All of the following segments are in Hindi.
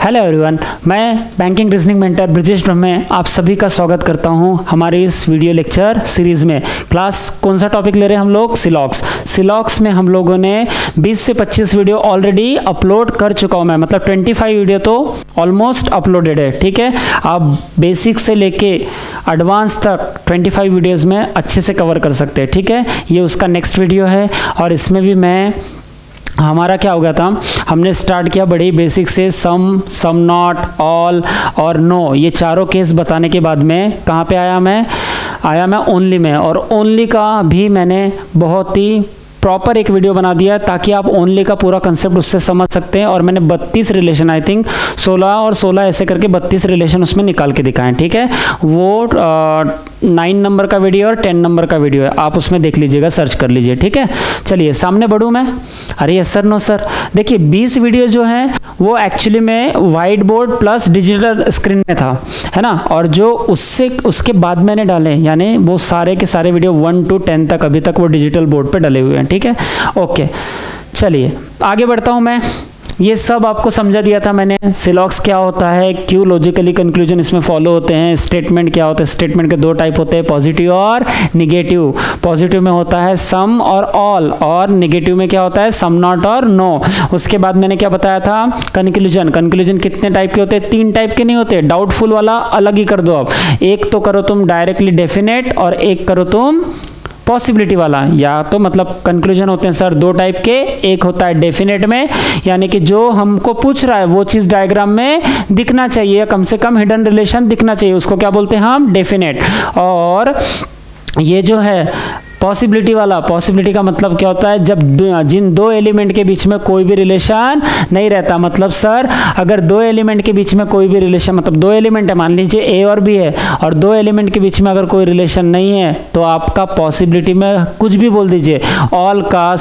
हेलो एवरीवन, मैं banking reasoning mentor Brajesh Brahme आप सभी का स्वागत करता हूं हमारे इस वीडियो लेक्चर सीरीज़ में। क्लास कौन सा टॉपिक ले रहे हैं हम लोग? सिलॉक्स। सिलॉक्स में हम लोगों ने 20 से 25 वीडियो ऑलरेडी अपलोड कर चुका हूं मैं, मतलब 25 वीडियो तो ऑलमोस्ट अपलोडेड है। ठीक है, आप बेसिक से लेके एडवांस तक 25 वीडियोज़ में अच्छे से कवर कर सकते हैं। ठीक है, ये उसका नेक्स्ट वीडियो है और इसमें भी हमारा क्या हो गया था, हमने स्टार्ट किया बड़ी बेसिक से सम नॉट, ऑल और नो, ये चारों केस बताने के बाद में कहाँ पे आया मैं ओनली में। और ओनली का भी मैंने बहुत ही प्रॉपर एक वीडियो बना दिया ताकि आप ओनली का पूरा कंसेप्ट उससे समझ सकते हैं। और मैंने 32 रिलेशन, आई थिंक 16 और 16 ऐसे करके 32 रिलेशन उसमें निकाल के दिखाएं। ठीक है, वो 9 नंबर का वीडियो और 10 नंबर का वीडियो है, आप उसमें देख लीजिएगा, सर्च कर लीजिए। ठीक है, चलिए सामने बढ़ूँ मैं। अरे यस सर, नो सर। देखिए 20 वीडियो जो है वो एक्चुअली में white board plus digital screen में था, है ना। और जो उसके बाद मैंने डाले, यानी वो सारे के सारे वीडियो 1 to 10 तक अभी तक वो डिजिटल बोर्ड पे डले हुए हैं। ठीक है, ओके, चलिए आगे बढ़ता हूँ मैं। ये सब आपको समझा दिया था मैंने, सिलॉक्स क्या होता है, क्यों लॉजिकली कंक्लूजन इसमें फॉलो होते हैं, स्टेटमेंट क्या होता है। स्टेटमेंट के 2 टाइप होते हैं, पॉजिटिव और निगेटिव। पॉजिटिव में होता है सम और ऑल, और निगेटिव में क्या होता है सम नॉट और नो। उसके बाद मैंने क्या बताया था, कंक्लूजन। कंक्लूजन कितने टाइप के होते हैं? 3 टाइप के नहीं होते। डाउटफुल वाला अलग ही कर दो आप, एक तो करो तुम डायरेक्टली डेफिनेट और एक करो तुम पॉसिबिलिटी वाला। या तो मतलब कंक्लूजन होते हैं सर 2 टाइप के, एक होता है डेफिनेट में, यानी कि जो हमको पूछ रहा है वो चीज़ डायग्राम में दिखना चाहिए, कम से कम हिडन रिलेशन दिखना चाहिए, उसको क्या बोलते हैं हम? डेफिनेट। और ये जो है पॉसिबिलिटी वाला, पॉसिबिलिटी का मतलब क्या होता है, जब जिन 2 एलिमेंट के बीच में कोई भी रिलेशन नहीं रहता। मतलब सर अगर 2 एलिमेंट के बीच में कोई भी रिलेशन, मतलब 2 एलिमेंट है, मान लीजिए ए और बी है, और 2 एलिमेंट के बीच में अगर कोई रिलेशन नहीं है तो आपका पॉसिबिलिटी में कुछ भी बोल दीजिए, ऑल का,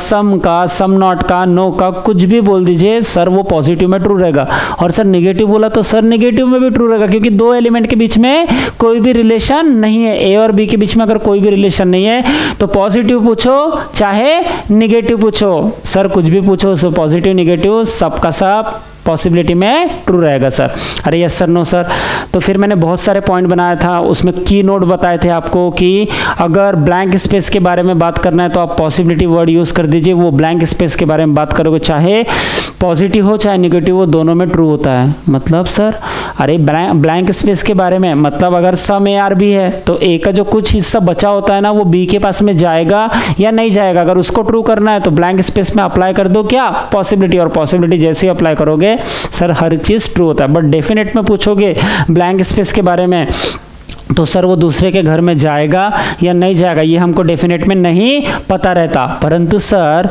सम नॉट का, नो का, कुछ भी बोल दीजिए सर, वो पॉजिटिव में ट्रू रहेगा। और सर निगेटिव बोला तो सर निगेटिव में भी ट्रू रहेगा, क्योंकि 2 एलिमेंट के बीच में कोई भी रिलेशन नहीं है। ए और बी के बीच में अगर कोई भी रिलेशन नहीं है तो पॉजिटिव पूछो चाहे निगेटिव पूछो, सर कुछ भी पूछो, सो पॉजिटिव निगेटिव सबका सब पॉसिबिलिटी में ट्रू रहेगा सर। अरे यस सर, नो सर। तो फिर मैंने बहुत सारे पॉइंट बनाया था, उसमें की नोट बताए थे आपको कि अगर ब्लैंक स्पेस के बारे में बात करना है तो आप पॉसिबिलिटी वर्ड यूज़ कर दीजिए, वो ब्लैंक स्पेस के बारे में बात करोगे, चाहे पॉजिटिव हो चाहे निगेटिव हो, दोनों में ट्रू होता है। मतलब सर अरे ब्लैंक स्पेस के बारे में मतलब अगर सम ए आर बी है तो ए का जो कुछ हिस्सा बचा होता है ना, वो बी के पास में जाएगा या नहीं जाएगा। अगर उसको ट्रू करना है तो ब्लैंक स्पेस में अप्लाई कर दो क्या? पॉसिबिलिटी। और पॉसिबिलिटी जैसे ही अप्लाई करोगे सर हर चीज ट्रू होता है। बट डेफिनेट में पूछोगे ब्लैंक स्पेस के बारे में तो सर वो दूसरे के घर में जाएगा या नहीं जाएगा, ये हमको डेफिनेट में नहीं पता रहता। परंतु सर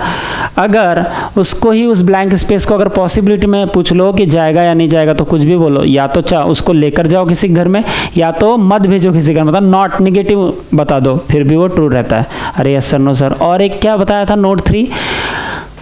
अगर उसको ही, उस ब्लैंक स्पेस को अगर पॉसिबिलिटी में पूछ लो कि जाएगा या नहीं जाएगा, तो कुछ भी बोलो, या तो उसको लेकर जाओ किसी घर में, या तो मत भेजो किसी घर, मतलब नॉट निगेटिव बता दो, फिर भी वो ट्रू रहता है। अरे यस सर, नो सर। और एक क्या बताया था, नोट 3,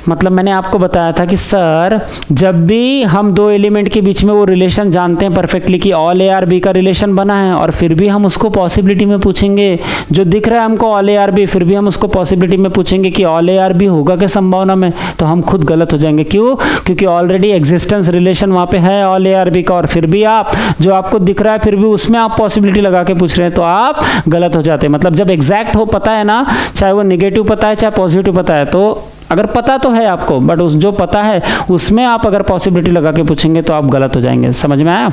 मतलब मैंने आपको बताया था कि सर जब भी हम 2 एलिमेंट के बीच में वो रिलेशन जानते हैं परफेक्टली कि ऑल ए आर बी का रिलेशन बना है, और फिर भी हम उसको पॉसिबिलिटी में पूछेंगे, जो दिख रहा है हमको ऑल ए आर बी, फिर भी हम उसको पॉसिबिलिटी में पूछेंगे कि ऑल ए आर बी होगा क्या संभावना में, तो हम खुद गलत हो जाएंगे। क्यों? क्योंकि ऑलरेडी एग्जिस्टेंस रिलेशन वहाँ पे है ऑल ए आर बी का, और फिर भी आप जो आपको दिख रहा है फिर भी उसमें आप पॉसिबिलिटी लगा के पूछ रहे हैं, तो आप गलत हो जाते हैं। मतलब जब एग्जैक्ट हो पता है ना, चाहे वो निगेटिव पता है चाहे पॉजिटिव पता है, तो अगर पता तो है आपको, बट उस जो पता है उसमें आप अगर पॉसिबिलिटी लगा के पूछेंगे तो आप गलत हो जाएंगे। समझ में आया?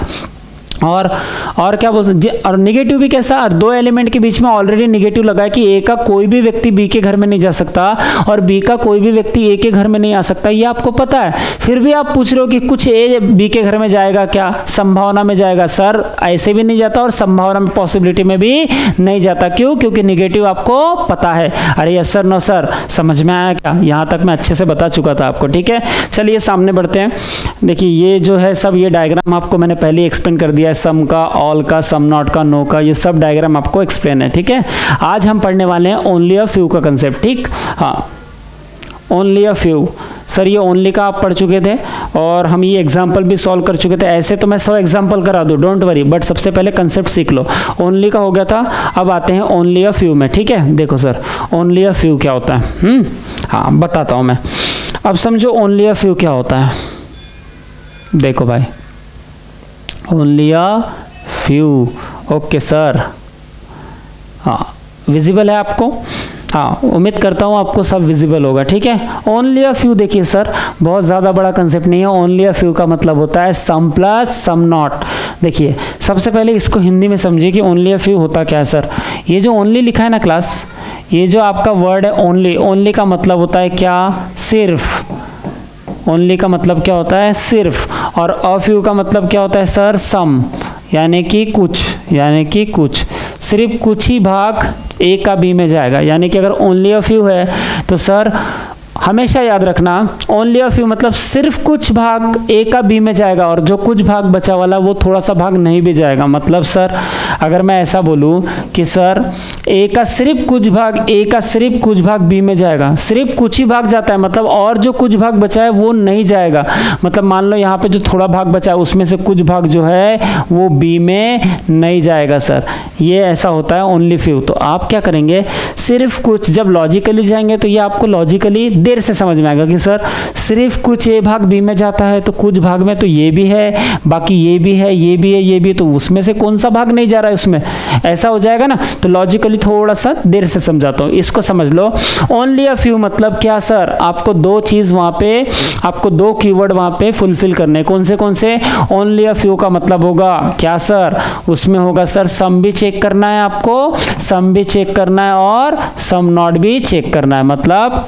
और क्या बोल सकते, और निगेटिव भी कैसा, 2 एलिमेंट के बीच में ऑलरेडी निगेटिव लगा है कि ए का कोई भी व्यक्ति बी के घर में नहीं जा सकता और बी का कोई भी व्यक्ति ए के घर में नहीं आ सकता, ये आपको पता है, फिर भी आप पूछ रहे हो कि कुछ ए बी के घर में जाएगा क्या, संभावना में जाएगा। सर ऐसे भी नहीं जाता और संभावना में, पॉसिबिलिटी में भी नहीं जाता। क्यों? क्योंकि निगेटिव आपको पता है। अरे यस सर, नो सर। समझ में आया क्या? यहाँ तक मैं अच्छे से बता चुका था आपको। ठीक है, चलिए सामने बढ़ते हैं। देखिए ये जो है सब, ये डायग्राम आपको मैंने पहले एक्सप्लेन कर दिया, सम का, ऑल का, सम नॉट का, नो का, ये सब डायग्राम आपको एक्सप्लेन है। ठीक है, आज हम पढ़ने वाले हैं ओनली अ फ्यू का कंसेप्ट। ठीक, हाँ, ओनली अ फ्यू। सर ये ओनली का आप पढ़ चुके थे और हम ये एग्जाम्पल भी सॉल्व कर चुके थे। ऐसे तो मैं 100 एग्जाम्पल करा दूँ, डोंट वरी, बट सबसे पहले कंसेप्ट सीख लो। ओनली का हो गया था, अब आते हैं ओनली अ फ्यू में। ठीक है, देखो सर ओनली अ फ्यू क्या होता है, हाँ बताता हूँ मैं। अब समझो ओनली अ फ्यू क्या होता है। देखो भाई, only a few. Okay sir, हाँ विजिबल है आपको? हाँ, उम्मीद करता हूँ आपको सब विजिबल होगा। ठीक है, ओनली अ फ्यू देखिए सर, बहुत ज़्यादा बड़ा कंसेप्ट नहीं है। ओनली अ फ्यू का मतलब होता है सम प्लस सम नॉट। देखिए सबसे पहले इसको हिंदी में समझिए कि ओनली अ फ्यू होता क्या है सर। ये जो ओनली लिखा है ना क्लास, ये जो आपका वर्ड है ओनली, ओनली का मतलब होता है क्या? सिर्फ। ओनली का मतलब क्या होता है? सिर्फ। और अ फ्यू का मतलब क्या होता है सर? सम, यानी कि कुछ, यानी कि कुछ, सिर्फ कुछ ही भाग ए का बी में जाएगा। यानी कि अगर ओनली अ फ्यू है तो सर हमेशा याद रखना, ओनली अ फ्यू मतलब सिर्फ कुछ भाग ए का बी में जाएगा, और जो कुछ भाग बचा वाला वो थोड़ा सा भाग नहीं भी जाएगा। मतलब सर अगर मैं ऐसा बोलूँ कि सर ए का सिर्फ कुछ भाग, ए का सिर्फ कुछ भाग बी में जाएगा, सिर्फ कुछ ही भाग जाता है, मतलब और जो कुछ भाग बचा है वो नहीं जाएगा। मतलब मान लो यहाँ पे जो थोड़ा भाग बचा है उसमें से कुछ भाग जो है वो बी में नहीं जाएगा सर। ये ऐसा होता है ओनली फ्यू। तो आप क्या करेंगे, सिर्फ कुछ, जब लॉजिकली जाएंगे तो ये आपको लॉजिकली देर से समझ में आएगा कि सर सिर्फ कुछ ए भाग बी में जाता है, तो कुछ भाग में तो ये भी है, बाकी ये भी है, ये भी है, ये भी है, तो उसमें से कौन सा भाग नहीं जा रहा है उसमें, ऐसा हो जाएगा ना। तो लॉजिकली थोड़ा सा देर से समझाता हूँ, इसको समझ लो। ओनली अ फ्यू मतलब क्या सर? आपको दो चीज वहां पे, आपको दो कीवर्ड वहां पे फुलफिल करने। कौन से कौन से? ओनली अ फ्यू का मतलब होगा क्या सर? उसमें होगा सर सम भी चेक करना है आपको, सम भी चेक करना है और सम नॉट भी चेक करना है। मतलब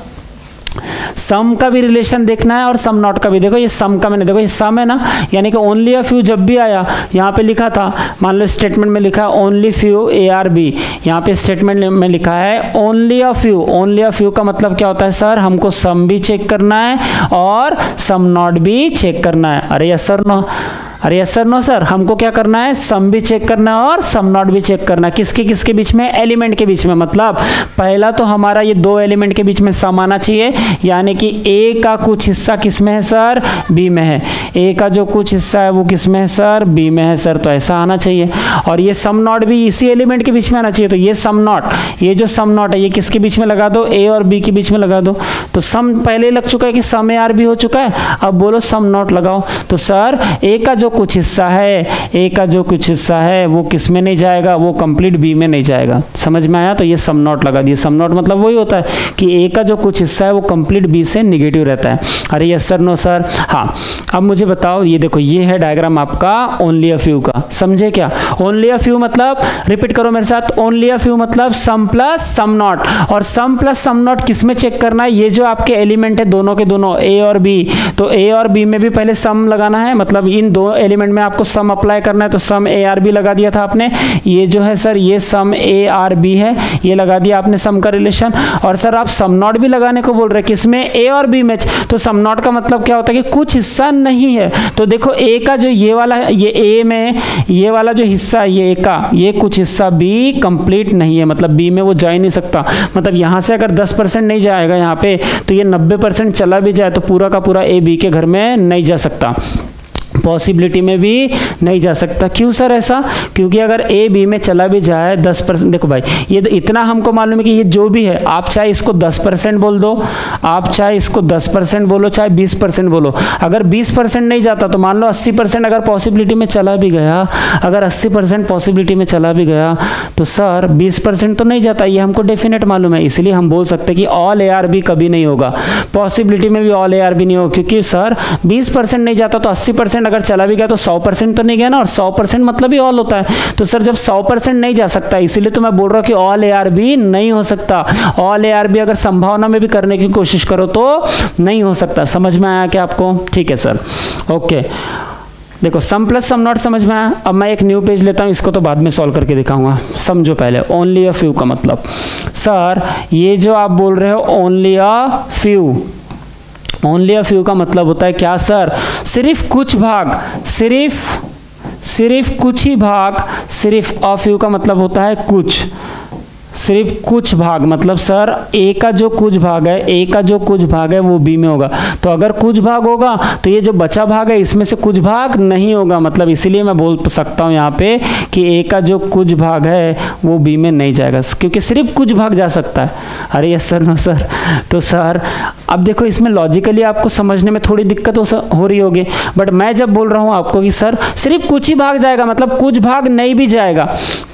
सम का भी रिलेशन देखना है और सम नॉट का भी। देखो ये सम का, मैंने देखो ये सम है ना, यानी कि ओनली अ फ्यू जब भी आया, यहाँ पे लिखा था, मान लो स्टेटमेंट में लिखा है only few A are B, यहाँ पे स्टेटमेंट में लिखा है only a few. Only a few का मतलब क्या होता है सर? हमको सम भी चेक करना है और सम नॉट भी चेक करना है। अरे यस सर नो, अरे यस सर नो सर, हमको क्या करना है? सम भी चेक करना है और सम नॉट भी चेक करना है। किसके किसके बीच में? एलिमेंट के बीच में। मतलब पहला तो हमारा ये दो एलिमेंट के बीच में सम आना चाहिए, यानी कि ए का कुछ हिस्सा किस में है सर? बी में है। ए का जो कुछ हिस्सा है वो किस में है सर? बी में है सर, तो ऐसा आना चाहिए। और ये सम नॉट भी इसी एलिमेंट के बीच में आना चाहिए। तो ये सम नॉट, ये जो सम नॉट है ये किसके बीच में लगा दो? ए और बी के बीच में लगा दो। तो सम पहले लग चुका है कि सम ए आर बी हो चुका है, अब बोलो सम नॉट लगाओ। तो सर ए का जो कुछ हिस्सा है, ए का जो कुछ हिस्सा है वो किस में नहीं जाएगा? वो कंप्लीट बी में नहीं जाएगा। समझ में आया? तो ये सम नॉट लगा दिए। सम नॉट मतलब वही होता है कि ए का जो कुछ हिस्सा है वो कंप्लीट बी से निगेटिव रहता है। अरे यस सर नो सर। हाँ, अब मुझे बताओ, ये देखो ये है डायग्राम आपका ओनली अ फ्यू का। समझे क्या? ओनली अ फ्यू मतलब, रिपीट करो मेरे साथ, ओनली अ फ्यू मतलब सम प्लस सम नॉट। और सम प्लस सम नॉट किस में चेक करना है? ये जो आपके एलिमेंट है दोनों के दोनों, ए और बी, तो ए और बी में भी पहले सम लगाना है। मतलब इन दो एलिमेंट में आपको सम अप्लाई करना है, तो सम ए आर बी लगा दिया था आपने। ये जो है सर ये सम ए आर बी है, ये लगा दिया आपने सम का रिलेशन। और सर आप सम नॉट भी लगाने को बोल रहे हैं, किसमें? ए और बी में। तो सम नॉट का मतलब क्या होता है कि कुछ हिस्सा नहीं है। तो देखो ए का जो ये वाला है, ये ए में ये वाला जो हिस्सा है ये ए का, ये कुछ हिस्सा बी कंप्लीट नहीं है, मतलब बी में वो जा ही नहीं सकता। मतलब यहाँ से अगर 10% नहीं जाएगा यहाँ पे, तो ये 90% चला भी जाए तो पूरा का पूरा ए बी के घर में नहीं जा सकता, पॉसिबिलिटी में भी नहीं जा सकता। क्यों सर ऐसा? क्योंकि अगर ए बी में चला भी जाए 10%, देखो भाई ये इतना हमको मालूम है कि ये जो भी है, आप चाहे इसको 10% बोल दो, आप चाहे इसको 10% बोलो, चाहे 20% बोलो, अगर 20% नहीं जाता तो मान लो 80% अगर पॉसिबिलिटी में चला भी गया, अगर 80% पॉसिबिलिटी में चला भी गया तो सर 20% तो नहीं जाता, ये हमको डेफिनेट मालूम है। इसलिए हम बोल सकते हैं कि ऑल ए आर बी कभी नहीं होगा, पॉसिबिलिटी में भी ऑल ए आर बी नहीं होगा, क्योंकि सर 20% नहीं जाता तो 80% अगर चला भी गया तो 100% तो नहीं गया ना, और 100% मतलब ही ऑल होता है। तो सर जब 100% नहीं जा सकता, इसीलिए तो मैं बोल रहा हूं कि ऑल ए आर बी नहीं हो सकता। ऑल ए आर बी अगर संभावना में भी करने की कोशिश करो तो नहीं हो सकता। समझ में आया क्या आपको? ठीक है सर, ओके। देखो सम प्लस सम नॉट समझ में आया। अब मैं एक न्यू पेज लेता हूँ, इसको तो बाद में सॉल्व करके दिखाऊंगा। समझो पहले ओनली अ फ्यू का मतलब, सर ये जो आप बोल रहे हो only a few, only a few का मतलब होता है क्या सर? सिर्फ कुछ भाग, सिर्फ कुछ ही भाग। सिर्फ अ फ्यू का मतलब होता है कुछ, सिर्फ कुछ भाग। मतलब सर ए का जो कुछ भाग है, ए का जो कुछ भाग है वो बी में होगा। तो अगर कुछ भाग होगा तो ये जो बचा भाग है इसमें से कुछ भाग नहीं होगा। मतलब इसीलिए मैं बोल सकता हूँ यहाँ पे कि ए का जो कुछ भाग है वो बी में नहीं जाएगा, क्योंकि सिर्फ कुछ भाग जा सकता है। अरे यस सर नो सर। तो सर अब देखो इसमें लॉजिकली आपको समझने में थोड़ी दिक्कत हो रही होगी, बट मैं जब बोल रहा हूँ आपको कि सर सिर्फ कुछ ही भाग जाएगा, मतलब कुछ भाग नहीं भी जाएगा,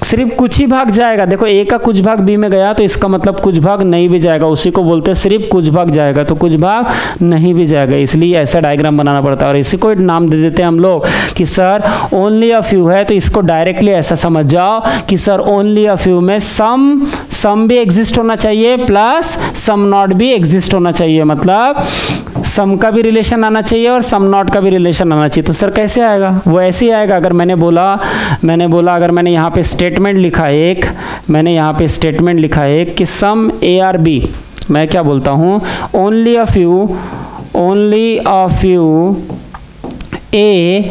सिर्फ कुछ ही भाग जाएगा। देखो ए का कुछ भाग बी में गया तो इसका मतलब कुछ भाग नहीं भी जाएगा, उसी को बोलते हैं सिर्फ कुछ भाग जाएगा, तो कुछ भाग नहीं भी जाएगा, इसलिए ऐसा डायग्राम बनाना पड़ता है। और इसी को नाम दे देते हैं हम लोग कि सर ओनली अ फ्यू है, तो इसको डायरेक्टली ऐसा समझ जाओ कि सर ओनली अ फ्यू में सम भी एग्जिस्ट होना चाहिए प्लस सम नॉट भी एग्जिस्ट होना चाहिए, मतलब सम का भी रिलेशन आना चाहिए और सम नॉट का भी रिलेशन आना चाहिए। तो सर कैसे आएगा? वो ऐसे ही आएगा। अगर मैंने बोला अगर मैंने यहाँ पे स्टेटमेंट लिखा है कि सम ए आर बी, मैं क्या बोलता हूँ, only a few A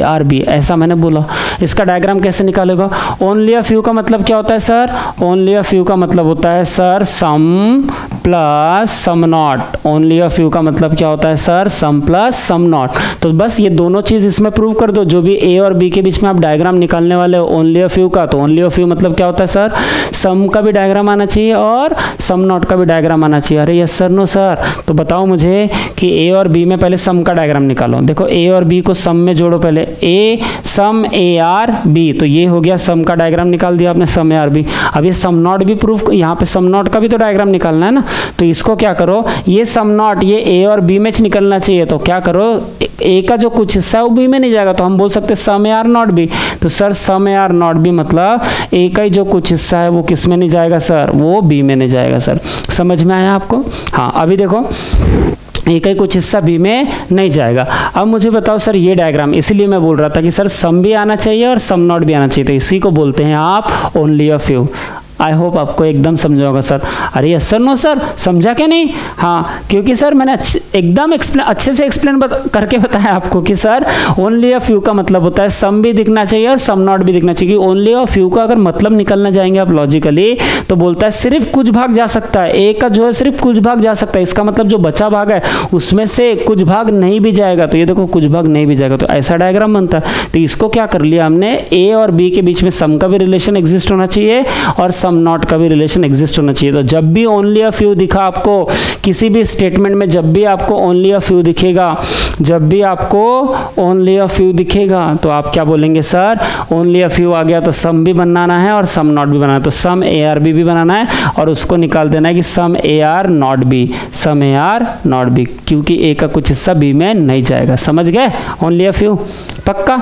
are B, ऐसा मैंने बोला। इसका डायग्राम कैसे निकालेगा? ओनली अ फ्यू का मतलब क्या होता है सर? ओनली अ फ्यू का मतलब होता है sir some plus some not. Only a few का मतलब क्या होता है sir? Some plus some not. तो बस ये दोनों चीज इसमें प्रूव कर दो। जो भी ए और बी के बीच में आप डायग्राम निकालने वाले हो ओनली अ फ्यू का, तो ओनली अ फ्यू मतलब क्या होता है सर? सम का भी डायग्राम आना चाहिए और सम नॉट का भी डायग्राम आना चाहिए। अरे यस सर, नो सर। तो बताओ मुझे कि ए और बी में पहले सम का डायग्राम निकालो। देखो ए और बी को सम में जोड़ो, पहले ए सम ए आर बी, तो ये हो गया सम का डायग्राम निकाल दिया आपने, सम ए आर बी। अब ये सम नॉट भी प्रूफ, यहाँ पे सम नॉट का भी तो डायग्राम निकालना है ना, तो इसको क्या करो, ये सम नॉट ये ए और बी में निकलना चाहिए, तो क्या करो, ए का जो कुछ हिस्सा है वो बी में नहीं जाएगा, तो हम बोल सकते some A are not B. तो sir some A are not B मतलब ए का जो कुछ हिस्सा है वो किस में नहीं जाएगा सर? वो बी में नहीं जाएगा सर। समझ में आया आपको? हाँ, अभी देखो ए का कुछ हिस्सा बी में नहीं जाएगा। अब मुझे बताओ सर ये डायग्राम, इसीलिए मैं बोल रहा था कि सर सम भी आना चाहिए और सम नॉट भी आना चाहिए, तो इसी को बोलते हैं आप only a few. I hope आपको एकदम समझा होगा सर। अरे यस सर, नो सर, समझा क्या नहीं? हाँ, क्योंकि सर मैंने एकदम अच्छे से एक्सप्लेन करके बताया आपको कि सर ओनली अ फ्यू का मतलब होता है सम भी दिखना चाहिए और सम नॉट भी दिखना चाहिए। ओनली अ फ्यू का अगर मतलब निकलना जाएंगे आप लॉजिकली, तो बोलता है सिर्फ कुछ भाग जा सकता है, ए का जो है सिर्फ कुछ भाग जा सकता है, इसका मतलब जो बचा भाग है उसमें से कुछ भाग नहीं भी जाएगा। तो ये देखो कुछ भाग नहीं भी जाएगा, तो ऐसा डायग्राम बनता है। तो इसको क्या कर लिया हमने, ए और बी के बीच में सम का भी रिलेशन एग्जिस्ट होना चाहिए और सम नॉट का भी रिलेशन एग्जिस्ट होना चाहिए। तो जब भी ओनली अ फ्यू दिखा आपको किसी भी स्टेटमेंट में, जब भी आपको ओनली अ फ्यू दिखेगा, तो आप क्या बोलेंगे सर? ओनली अ फ्यू आ गया तो सम भी बनाना है और सम नॉट भी बनाना है, तो सम ए आर बी भी बनाना है और उसको निकाल देना है कि some A are not B, some A are not B, क्योंकि ए का कुछ हिस्सा बी में नहीं जाएगा। समझ गए? ओनली अ फ्यू पक्का?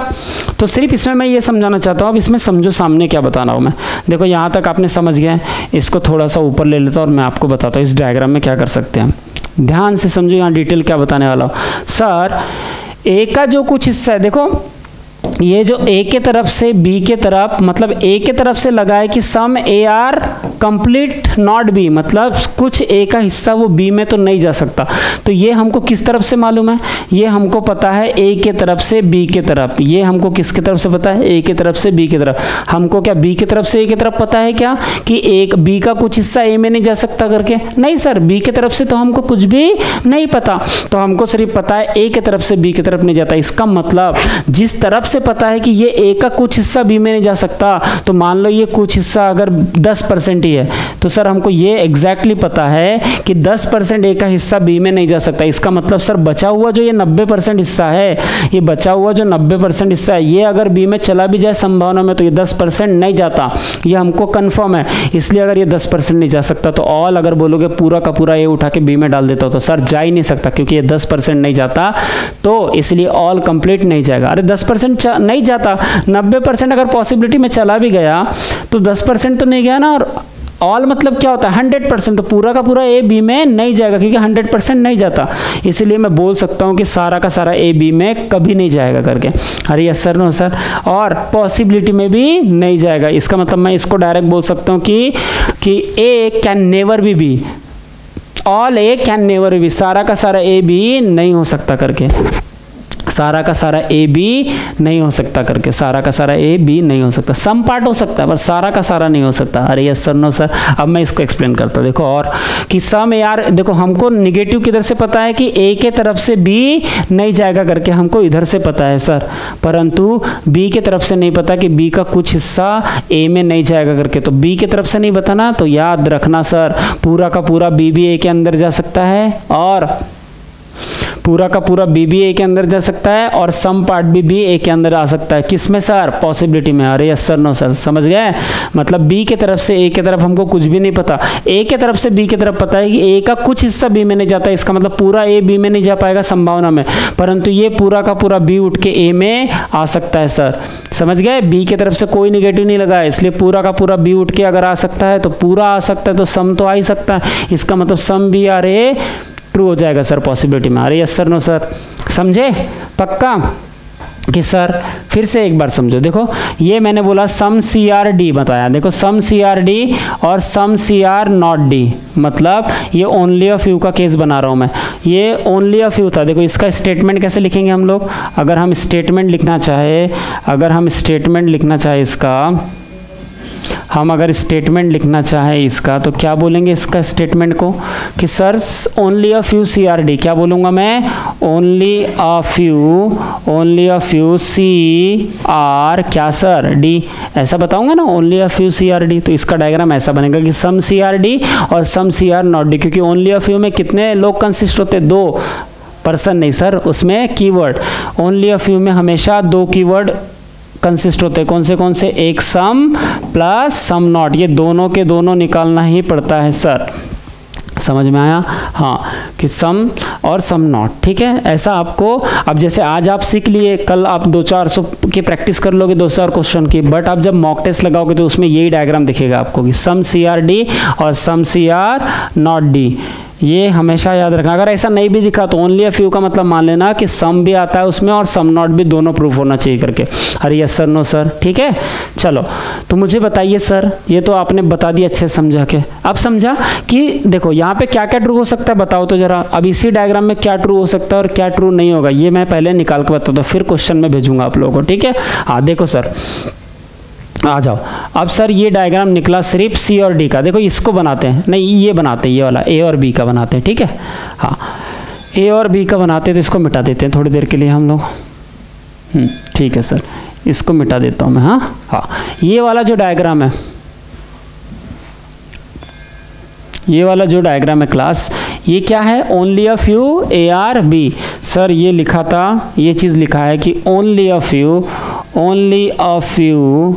तो सिर्फ इसमें मैं ये समझाना चाहता हूँ, अब इसमें समझो सामने क्या बताना हूँ मैं। देखो यहाँ तक आपने समझ गए, इसको थोड़ा सा ऊपर ले लेता हूँ और मैं आपको बताता हूँ इस डायग्राम में क्या कर सकते हैं। ध्यान से समझो, यहाँ डिटेल क्या बताने वाला हूँ। सर ए का जो कुछ हिस्सा है, देखो ये जो ए के तरफ से बी के तरफ, मतलब ए के तरफ से लगा है कि some A are complete not B, मतलब कुछ ए का हिस्सा वो बी में तो नहीं जा सकता। तो ये हमको किस तरफ से मालूम है? ये हमको पता है ए के तरफ से बी के तरफ। ये हमको किसके तरफ से पता है? ए के तरफ से बी की तरफ। हमको क्या बी की तरफ से ए की तरफ पता है क्या कि एक बी का कुछ हिस्सा ए में नहीं जा सकता करके? नहीं सर, बी की तरफ से तो हमको कुछ भी नहीं पता, तो हमको सिर्फ पता है ए की तरफ से बी की तरफ नहीं जाता। इसका मतलब जिस तरफ से पता है कि ये ए का कुछ हिस्सा बी में नहीं जा सकता, तो मान लो ये कुछ हिस्सा अगर 10% ही है, तो सर हमको ये एग्जैक्टली पता है कि 10% ए का हिस्सा बी में नहीं जा सकता। इसका मतलब सर बचा हुआ जो ये 90% हिस्सा है, ये बचा हुआ जो 90% हिस्सा है, ये अगर बी में चला भी जाए संभावना में, तो ये 10% नहीं जाता, ये हमको कंफर्म है। इसलिए अगर ये 10% नहीं जा सकता, तो ऑल अगर बोलोगे पूरा का पूरा ए उठा के बी में डाल देता हो, तो सर जा ही नहीं सकता, क्योंकि ये 10% नहीं जाता, तो इसलिए ऑल कंप्लीट नहीं जाएगा। अरे 10% नहीं जाता, 90% अगर पॉसिबिलिटी में चला भी गया तो 10% तो नहीं गया ना, और ऑल मतलब क्या होता है? 100%, तो पूरा का पूरा ए बी में नहीं जाएगा, क्योंकि 100% नहीं जाता। इसलिए मैं बोल सकता हूं कि सारा का सारा ए बी में कभी नहीं जाएगा करके। अरे यस सर, नो सर, और पॉसिबिलिटी में भी नहीं जाएगा। इसका मतलब मैं इसको डायरेक्ट बोल सकता हूं कि A can never B, all A can never B, सारा का सारा ए बी नहीं हो सकता करके। सारा का सारा ए बी नहीं हो सकता करके, सारा का सारा ए बी नहीं हो सकता, सम पार्ट हो सकता है पर सारा का सारा नहीं हो सकता। अरे यस सर नो सर। अब मैं इसको एक्सप्लेन करता हूँ। देखो और कि सम यार देखो हमको निगेटिव किधर से पता है कि ए के तरफ से बी नहीं जाएगा करके हमको इधर से पता है सर, परंतु बी के तरफ से नहीं पता कि बी का कुछ हिस्सा ए में नहीं जाएगा करके। तो बी के तरफ से नहीं पता ना, तो याद रखना सर पूरा का पूरा बी भी ए के अंदर जा सकता है और पूरा का पूरा बी भी ए के अंदर जा सकता है और सम पार्ट भी ए के अंदर आ सकता है। किस में सर? पॉसिबिलिटी में। अरे यस सर नो सर। समझ गए? मतलब बी के तरफ से ए के तरफ हमको कुछ भी नहीं पता, ए के तरफ से बी के तरफ पता है कि ए का कुछ हिस्सा बी में नहीं जाता, इसका मतलब पूरा ए बी में नहीं जा पाएगा संभावना में, परंतु ये पूरा का पूरा बी उठ के ए में आ सकता है सर। समझ गए? बी के तरफ से कोई निगेटिव नहीं लगा है, इसलिए पूरा का पूरा बी उठ के अगर आ सकता है तो पूरा आ सकता है, तो सम तो आ ही सकता है, इसका मतलब सम भी आ रहे ट्रू हो जाएगा सर पॉसिबिलिटी में। अरे यस सर नो सर। समझे? पक्का कि सर फिर से एक बार समझो। देखो ये मैंने बोला सम सी आर डी बताया, देखो सम सी आर डी और सम सी आर नॉट डी, मतलब ये ओनली ऑफ यू का केस बना रहा हूँ मैं, ये ओनली ऑफ यू था। देखो इसका स्टेटमेंट कैसे लिखेंगे हम लोग, अगर हम स्टेटमेंट लिखना चाहे, इसका हम अगर स्टेटमेंट लिखना चाहे इसका, तो क्या बोलेंगे इसका स्टेटमेंट को कि sir only of you C are D, क्या बोलूँगा मैं? Only of you C are क्या सर डी, ऐसा बताऊंगा ना, only of you C are D. तो इसका डायग्राम ऐसा बनेगा कि सम सी आर डी और सम सी आर नॉट डी, क्योंकि ओनली ऑफ यू में कितने लोग कंसिस्ट होते हैं? 2 पर्सन नहीं सर, उसमें कीवर्ड, ओनली ऑफ यू में हमेशा 2 कीवर्ड कंसिस्ट होते हैं। कौन से? एक सम प्लस सम नॉट, ये दोनों के दोनों निकालना ही पड़ता है सर। समझ में आया? हाँ, कि सम और सम नॉट, ठीक है। ऐसा आपको, अब जैसे आज आप सीख लिए, कल आप 200-400 की प्रैक्टिस कर लोगे 200 क्वेश्चन की, बट आप जब मॉक टेस्ट लगाओगे तो उसमें यही डायग्राम दिखेगा आपको कि सम सी आर डी और सम सी आर नॉट डी, ये हमेशा याद रखना। अगर ऐसा नहीं भी दिखा तो ओनली ऑफ यू का मतलब मान लेना कि सम भी आता है उसमें और सम नॉट भी, दोनों प्रूफ होना चाहिए करके। अरे यस सर नो सर, ठीक है। चलो तो मुझे बताइए सर, ये तो आपने बता दिया अच्छे समझा के, अब समझा कि देखो यहाँ पे क्या क्या ट्रू हो सकता है, बताओ तो जरा। अब इसी डायग्राम में क्या ट्रू हो सकता है और क्या ट्रू नहीं होगा, ये मैं पहले निकाल के बताता हूँ, फिर क्वेश्चन में भेजूंगा आप लोगों को, ठीक है। हाँ देखो सर, आ जाओ। अब सर ये डायग्राम निकला सिर्फ सी और डी का, देखो इसको बनाते हैं, नहीं ये बनाते हैं, ये वाला ए और बी का बनाते हैं, ठीक है। हाँ ए और बी का बनाते हैं, तो इसको मिटा देते हैं थोड़ी देर के लिए हम लोग। ठीक है सर, इसको मिटा देता हूँ मैं। हाँ ये वाला जो डायग्राम है, ये वाला जो डायग्राम है क्लास, ये क्या है? Only of you A are B. Sir ये लिखा था, ये चीज़ लिखा है कि only of you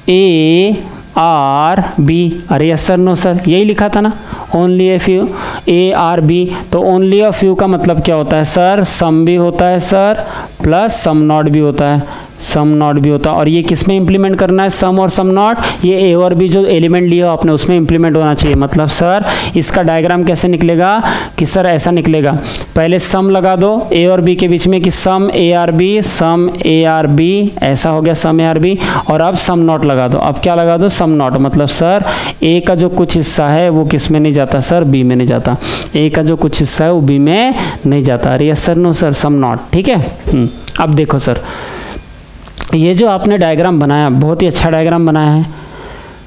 A are B. अरे यस सर नो सर, यही लिखा था ना, only of you A are B. तो ओनली ऑफ यू का मतलब क्या होता है सर? सम भी होता है सर, प्लस सम नॉट भी होता है, सम नॉट भी होता है। और ये किस में इंप्लीमेंट करना है? सम और सम नॉट, ये ए और बी जो एलिमेंट लिया हो आपने उसमें इंप्लीमेंट होना चाहिए। मतलब सर इसका डायग्राम कैसे निकलेगा कि सर ऐसा निकलेगा, पहले सम लगा दो ए और बी के बीच में कि some A are B, some A are B, ऐसा हो गया सम ए आर बी। और अब सम नॉट लगा दो, अब क्या लगा दो? Some not. मतलब सर ए का जो कुछ हिस्सा है वो किस में नहीं जाता सर? बी में नहीं जाता। ए का जो कुछ हिस्सा है वो बी में नहीं जाता। अरे yes sir no sir, some not, ठीक है। अब देखो सर, ये जो आपने डायग्राम बनाया बहुत ही अच्छा डायग्राम बनाया है।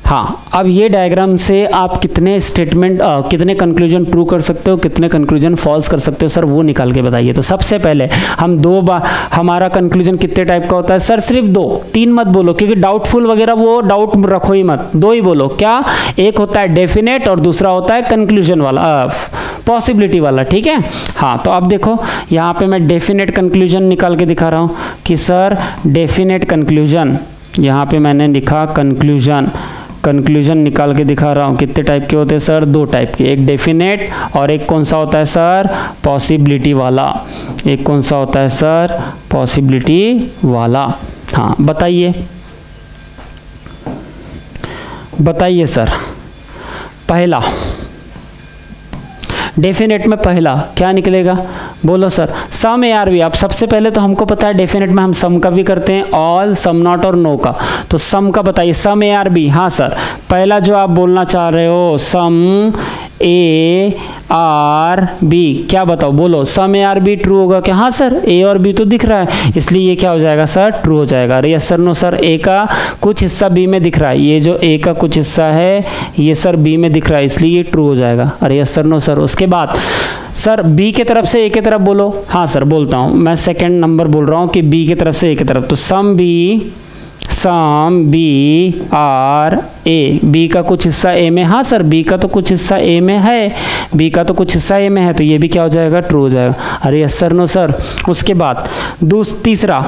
हाँ अब ये डायग्राम से आप कितने स्टेटमेंट कितने कंक्लूजन ट्रू कर सकते हो, कितने कंक्लूजन फॉल्स कर सकते हो सर, वो निकाल के बताइए। तो सबसे पहले हम 2 बार, हमारा कंक्लूजन कितने टाइप का होता है सर? सिर्फ 2, 3 मत बोलो, क्योंकि डाउटफुल वगैरह वो डाउट रखो ही मत, 2 ही बोलो। क्या? एक होता है डेफिनेट और दूसरा होता है कंक्लूजन वाला, पॉसिबिलिटी वाला, ठीक है। हाँ तो अब देखो यहाँ पे मैं डेफिनेट कंक्लूजन निकाल के दिखा रहा हूँ कि सर डेफिनेट कंक्लूजन, यहाँ पे मैंने लिखा कंक्लूजन निकाल के दिखा रहा हूँ। कितने टाइप के होते हैं सर? 2 टाइप के, एक डेफिनेट और एक कौन सा होता है सर? पॉसिबिलिटी वाला। एक कौन सा होता है सर? पॉसिबिलिटी वाला। हाँ बताइए सर, पहला डेफिनेट में पहला क्या निकलेगा? बोलो sir. Some A are B. अब सबसे पहले तो हमको पता है डेफिनेट में हम सम का भी करते हैं, ऑल, सम नॉट और नो का। तो सम का बताइए, सम ए आर बी। हाँ सर, पहला जो आप बोलना चाह रहे हो सम ए आर बी, क्या बताओ बोलो, सम ए आर बी ट्रू होगा क्या? हाँ सर, ए और बी तो दिख रहा है, इसलिए ये क्या हो जाएगा सर? ट्रू हो जाएगा। अरे यस सर नो सर, ए का कुछ हिस्सा बी में दिख रहा है, ये जो ए का कुछ हिस्सा है ये सर बी में दिख रहा है, इसलिए ये ट्रू हो जाएगा। अरे यस सर नो सर। उसके बाद सर बी की तरफ से ए की तरफ बोलो। हाँ सर बोलता हूँ, मैं सेकंड नंबर बोल रहा हूँ कि बी की तरफ से ए की तरफ, तो some B are A, B का कुछ हिस्सा ए में, हाँ सर बी का तो कुछ हिस्सा ए में है, बी का तो कुछ हिस्सा ए में है, तो ये भी क्या हो जाएगा? ट्रू हो जाएगा। अरे यस सर नो सर। उसके बाद तीसरा,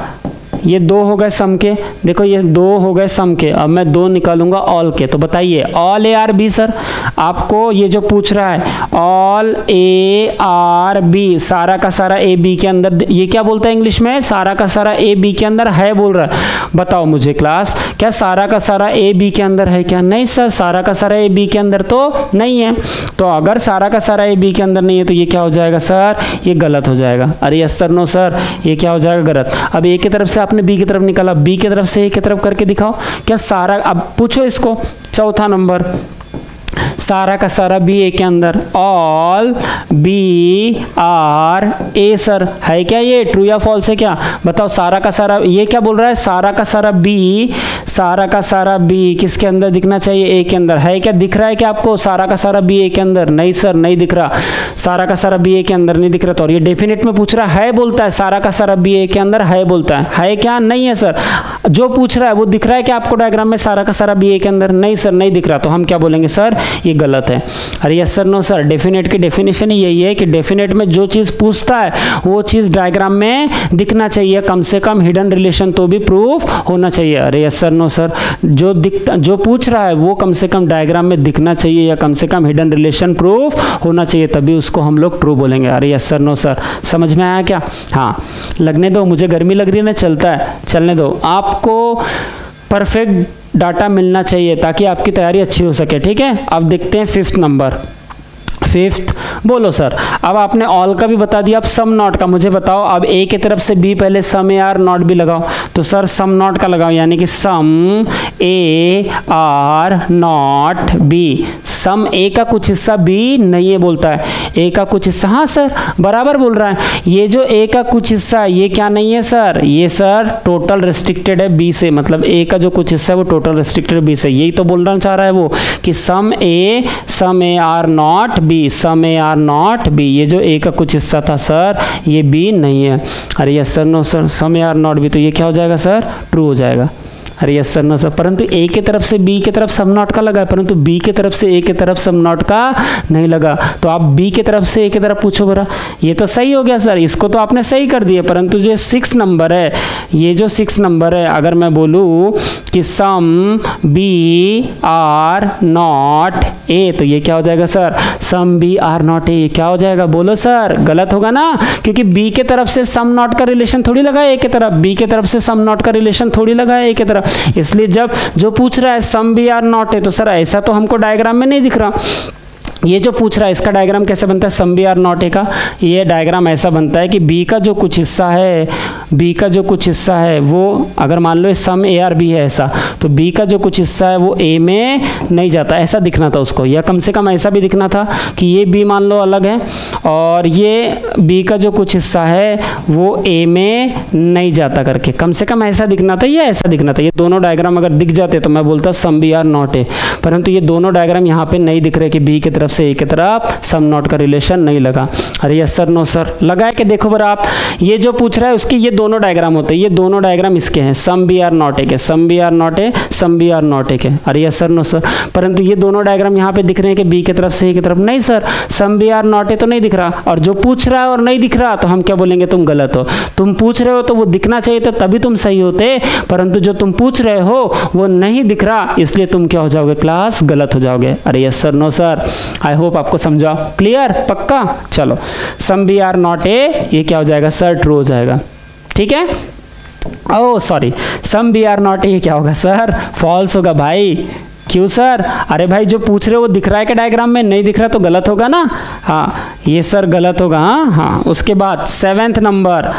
ये दो हो गए सम के, देखो ये दो हो गए सम के, अब मैं दो निकालूंगा ऑल के, तो बताइए all A are B sir, आपको ये जो पूछ रहा है ऑल ए आर बी, सारा का सारा ए बी के अंदर, ये क्या बोलता है इंग्लिश में? सारा का सारा ए बी के अंदर है बोल रहा है। बताओ मुझे क्लास, क्या सारा का सारा ए बी के अंदर है क्या? नहीं सर, सारा का सारा ए बी के अंदर तो नहीं है। तो अगर सारा का सारा ए बी के अंदर नहीं है तो ये क्या हो जाएगा सर? ये गलत हो जाएगा। अरे यस सर नो सर, ये क्या हो जाएगा? गलत। अब ए की तरफ से आपने बी की तरफ निकाला, बी की तरफ से ए की तरफ करके दिखाओ, क्या सारा, अब पूछो इसको, चौथा नंबर, सारा का सारा बी ए के अंदर, all B are A sir, है क्या ये? ट्रू या फॉल्स है क्या? बताओ सारा का सारा, ये क्या बोल रहा है? सारा का सारा बी किसके अंदर दिखना चाहिए? ए के अंदर, है क्या? दिख रहा है क्या आपको सारा का सारा बी ए के अंदर? नहीं सर नहीं दिख रहा, सारा का सारा बी ए के अंदर नहीं दिख रहा। तो और ये डेफिनेट में पूछ रहा है बोलता है सारा का सारा बी ए के अंदर है बोलता है क्या? नहीं है सर। जो पूछ रहा है वो दिख रहा है क्या आपको डायग्राम में सारा का सारा बी ए के अंदर? नहीं सर नहीं दिख रहा, तो हम क्या बोलेंगे सर? ये गलत है। अरे yes sir no sir, definite की डेफिनेशन ही यही है कि डेफिनेट में जो चीज पूछता है वो चीज डायग्राम में दिखना चाहिए, कम से कम हिडन रिलेशन तो भी प्रूफ होना चाहिए। अरे यस सर नो सर, जो पूछ रहा है वो कम से कम डायग्राम में दिखना चाहिए या कम से कम हिडन रिलेशन प्रूफ होना चाहिए, तभी उसको हम लोग ट्रू बोलेंगे। अरे यस सर नो सर, समझ में आया क्या? हाँ, लगने दो, मुझे गर्मी लग रही है ना, चलता है, चलने दो। आपको परफेक्ट डाटा मिलना चाहिए ताकि आपकी तैयारी अच्छी हो सके, ठीक है? अब देखते हैं फिफ्थ नंबर। फिफ्थ बोलो सर। अब आपने ऑल का भी बता दिया, अब सम नॉट का मुझे बताओ। अब ए की तरफ से बी, पहले सम ए आर नॉट भी लगाओ, तो सर सम नॉट का लगाओ, यानी कि some A are not B. Some ए का कुछ हिस्सा बी नहीं है बोलता है, ए का कुछ हिस्सा, हाँ सर बराबर बोल रहा है। ये जो ए का कुछ हिस्सा ये क्या नहीं है सर? ये सर टोटल रिस्ट्रिक्टेड है बी से, मतलब ए का जो कुछ हिस्सा है वो टोटल रिस्ट्रिक्टेड बी से। यही तो बोलना चाह रहा है वो कि some A are not B, some A are not B. ये जो ए का कुछ हिस्सा था सर ये बी नहीं है। अरे yes sir no sir, some A are not B, तो ये क्या हो जाएगा सर? ट्रू हो जाएगा। अरे यस सर नो सर, परंतु ए की तरफ से बी की तरफ सम नॉट का लगा है, परंतु बी की तरफ से ए की तरफ सम नॉट का नहीं लगा। तो आप बी की तरफ से ए की तरफ पूछो बरा, ये तो सही हो गया सर, इसको तो आपने सही कर दिया। परंतु जो 6 नंबर है, ये जो 6 नंबर है, अगर मैं बोलूँ कि some B are not A, तो ये क्या हो जाएगा sir? Some B are not A, क्या हो जाएगा? बोलो सर, गलत होगा ना, क्योंकि बी के तरफ से सम नॉट का रिलेशन थोड़ी लगा है ए की तरफ, बी के तरफ से सम नॉट का रिलेशन थोड़ी लगा है ए की तरफ। इसलिए जब जो पूछ रहा है सम बी आर नॉट है, तो सर ऐसा तो हमको डायग्राम में नहीं दिख रहा। ये जो पूछ रहा है इसका डायग्राम कैसे बनता है? Some B are not A का ये डायग्राम ऐसा बनता है कि बी का जो कुछ हिस्सा है, बी का जो कुछ हिस्सा है वो, अगर मान लो सम ए आर बी है ऐसा, तो बी का जो कुछ हिस्सा है वो ए में नहीं जाता, ऐसा दिखना था उसको, या कम से कम ऐसा भी दिखना था कि ये बी मान लो अलग है और ये बी का जो कुछ हिस्सा है वो ए में नहीं जाता करके, कम से कम ऐसा दिखना था या ऐसा दिखना था। ये दोनों डायग्राम अगर दिख जाते तो मैं बोलता some B are not A, परंतु ये दोनों डायग्राम यहाँ पे नहीं दिख रहे कि बी की तरफ से ए की तरफ सम नॉट का रिलेशन नहीं लगा। अरे यस सर नो सर, लगा है कि देखो बर आप, ये जो पूछ रहा है उसके ये दोनों डायग्राम होते हैं, ये दोनों डायग्राम इसके हैं, some B are not A के, some B are not A, some B are not A के। अरे यस सर नो सर, परंतु ये दोनों डायग्राम यहाँ पे दिख रहे हैं कि बी की तरफ से ए की तरफ, नहीं sir some B are not A तो नहीं दिख रहा, और जो पूछ रहा है और नहीं दिख रहा तो हम क्या बोलेंगे? तुम गलत हो। तुम पूछ रहे हो तो वो दिखना चाहिए था तभी तुम सही होते, परंतु जो तुम पूछ रहे हो वो नहीं दिख रहा, इसलिए तुम क्या हो जाओगे? क्लास गलत हो जाओगे। अरे yes sir no sir, I hope आपको समझा, क्लियर, पक्का? चलो, some B are not A, ये क्या हो जाएगा सर? ट्रू हो जाएगा, ठीक है? Oh sorry, some B are not A क्या होगा सर? फॉल्स होगा भाई। क्यों सर? अरे भाई जो पूछ रहे हो वो दिख रहा है कि डायग्राम में? नहीं दिख रहा तो गलत होगा ना। हाँ ये सर गलत होगा। हाँ उसके बाद 7th नंबर,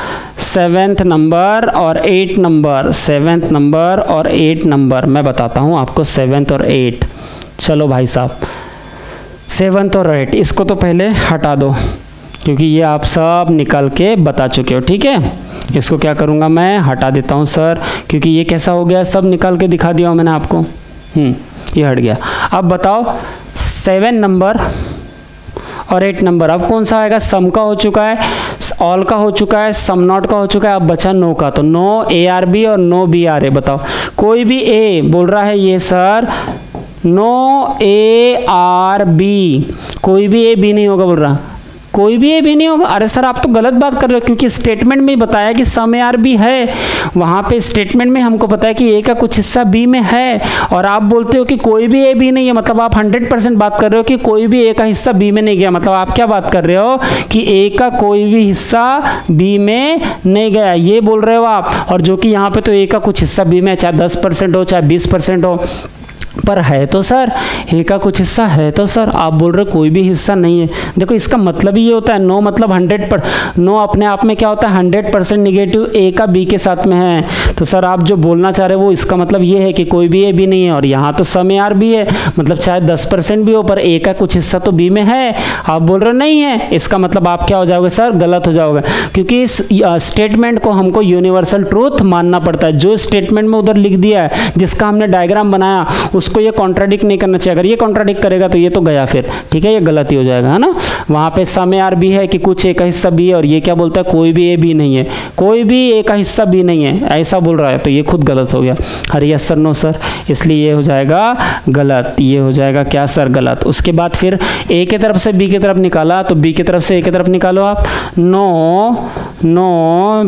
7th नंबर और 8 नंबर, 7th नंबर और 8 नंबर मैं बताता हूँ आपको, 7th और 8। चलो भाई साहब, 7th और 8 इसको तो पहले हटा दो, क्योंकि ये आप सब निकाल के बता चुके हो। ठीक है, इसको क्या करूँगा मैं, हटा देता हूँ सर, क्योंकि ये कैसा हो गया, सब निकाल के दिखा दिया हूँ मैंने आपको। ये हट गया। अब बताओ 7 नंबर और 8 नंबर अब कौन सा आएगा? सम का हो चुका है, ऑल का हो चुका है, सम नॉट का हो चुका है, अब बचा नो का। तो नो ARB और नो BRA। बताओ कोई भी ए बोल रहा है ये सर नो ARB, कोई भी ए बी नहीं होगा बोल रहा, कोई भी ए बी नहीं होगा। अरे सर आप तो गलत बात कर रहे हो, क्योंकि स्टेटमेंट में बताया कि सम ARB है, वहाँ पे स्टेटमेंट में हमको पता है कि ए का कुछ हिस्सा बी में है, और आप बोलते हो कि कोई भी ए बी नहीं है। मतलब आप 100% बात कर रहे हो कि कोई भी ए का हिस्सा बी में नहीं गया। मतलब आप क्या बात कर रहे हो कि ए का कोई भी हिस्सा बी में नहीं गया, ये बोल रहे हो आप। और जो कि यहाँ पे तो ए का कुछ हिस्सा बी में, चाहे 10% हो चाहे 20% हो, पर है तो सर ए का कुछ हिस्सा है तो सर, आप बोल रहे कोई भी हिस्सा नहीं है। देखो इसका मतलब ही ये होता है, नो मतलब 100%, नो अपने आप में क्या होता है 100% निगेटिव ए का बी के साथ में है। तो सर आप जो बोलना चाह रहे हो वो इसका मतलब ये है कि कोई भी ए बी नहीं है, और यहाँ तो सम ARB है, मतलब चाहे 10% भी हो पर ए का कुछ हिस्सा तो बी में है। आप बोल रहे हो नहीं है, इसका मतलब आप क्या हो जाओगे सर, गलत हो जाओगे, क्योंकि इस स्टेटमेंट को हमको यूनिवर्सल ट्रूथ मानना पड़ता है। जो स्टेटमेंट में उधर लिख दिया है, जिसका हमने डायग्राम बनाया, उसको ये कॉन्ट्राडिक्ट नहीं करना चाहिए। अगर ये कॉन्ट्राडिक्ट करेगा तो ये तो गया फिर, ठीक है, ये गलती हो जाएगा, है ना। वहाँ पे सम ARB है कि कुछ ए का हिस्सा बी है, और ये क्या बोलता है कोई भी ए बी नहीं है, कोई भी ए का हिस्सा बी नहीं है, ऐसा बोल रहा है, तो ये खुद गलत हो गया। अरे यस सर, नो सर, इसलिए ये हो जाएगा गलत, ये हो जाएगा क्या सर, गलत। उसके बाद फिर ए की तरफ से बी की तरफ निकाला, तो बी की तरफ से ए की तरफ निकालो आप। नो